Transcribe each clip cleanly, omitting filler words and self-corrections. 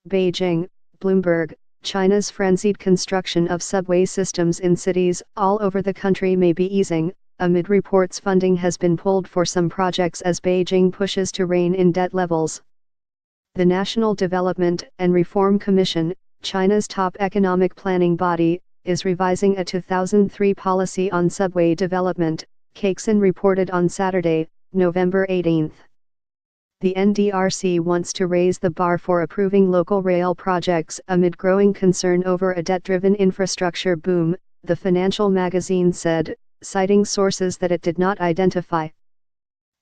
Beijing, Bloomberg, China's frenzied construction of subway systems in cities all over the country may be easing, amid reports funding has been pulled for some projects as Beijing pushes to rein in debt levels. The National Development and Reform Commission, China's top economic planning body, is revising a 2003 policy on subway development, Cakeson reported on Saturday, November 18. The NDRC wants to raise the bar for approving local rail projects amid growing concern over a debt-driven infrastructure boom, the financial magazine said, citing sources that it did not identify.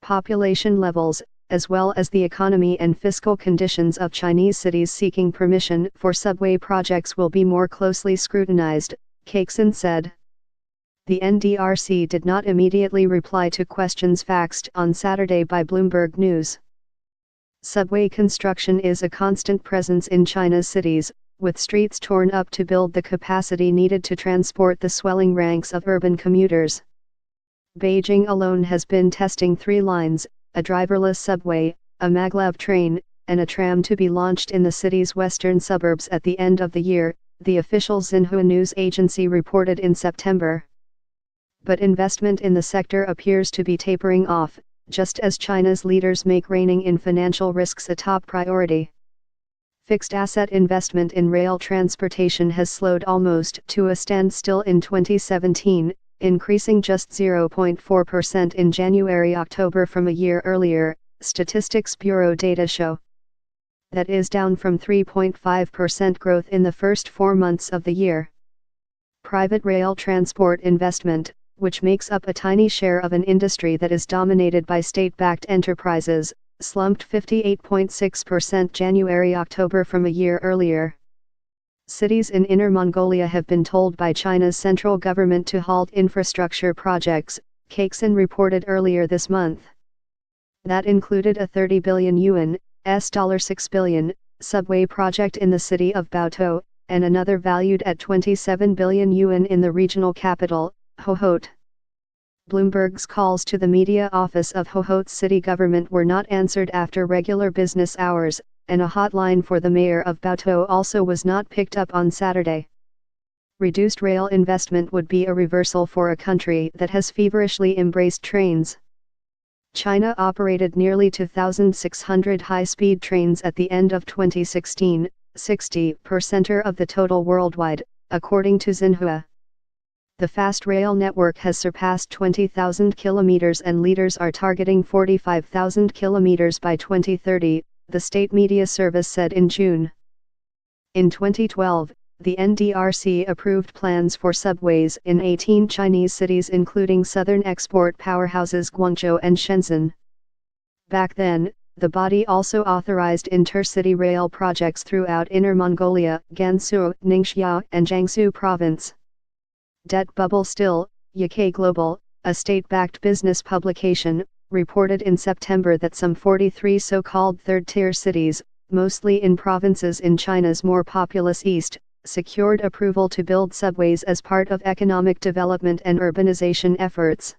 Population levels, as well as the economy and fiscal conditions of Chinese cities seeking permission for subway projects will be more closely scrutinized, Cakeson said. The NDRC did not immediately reply to questions faxed on Saturday by Bloomberg News. Subway construction is a constant presence in China's cities, with streets torn up to build the capacity needed to transport the swelling ranks of urban commuters. Beijing alone has been testing 3 lines, a driverless subway, a maglev train, and a tram to be launched in the city's western suburbs at the end of the year, the official Xinhua news agency reported in September. But investment in the sector appears to be tapering off, just as China's leaders make reining in financial risks a top priority. Fixed asset investment in rail transportation has slowed almost to a standstill in 2017, increasing just 0.4% in January-October from a year earlier, Statistics Bureau data show. That is down from 3.5% growth in the first 4 months of the year. Private rail transport investment, which makes up a tiny share of an industry that is dominated by state-backed enterprises, slumped 58.6% January-October from a year earlier. Cities in Inner Mongolia have been told by China's central government to halt infrastructure projects, Cakeson reported earlier this month. That included a 30 billion yuan, $6 billion, subway project in the city of Baotou, and another valued at 27 billion yuan in the regional capital, Hohhot. Bloomberg's calls to the media office of Hohhot's city government were not answered after regular business hours, and a hotline for the mayor of Baotou also was not picked up on Saturday. Reduced rail investment would be a reversal for a country that has feverishly embraced trains. China operated nearly 2,600 high-speed trains at the end of 2016, 60% of the total worldwide, according to Xinhua. The fast rail network has surpassed 20,000 kilometers and leaders are targeting 45,000 kilometers by 2030, the state media service said in June. In 2012, the NDRC approved plans for subways in 18 Chinese cities including southern export powerhouses Guangzhou and Shenzhen. Back then, the body also authorized intercity rail projects throughout Inner Mongolia, Gansu, Ningxia, and Jiangsu province. Debt bubble still, Yakai Global, a state-backed business publication, reported in September that some 43 so-called third-tier cities, mostly in provinces in China's more populous east, secured approval to build subways as part of economic development and urbanization efforts.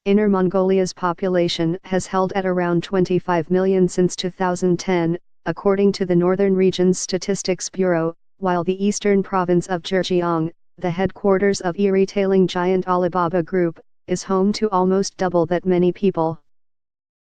Inner Mongolia's population has held at around 25 million since 2010, according to the Northern Region's Statistics Bureau, while the eastern province of Zhejiang, the headquarters of e-retailing giant Alibaba Group, is home to almost double that many people.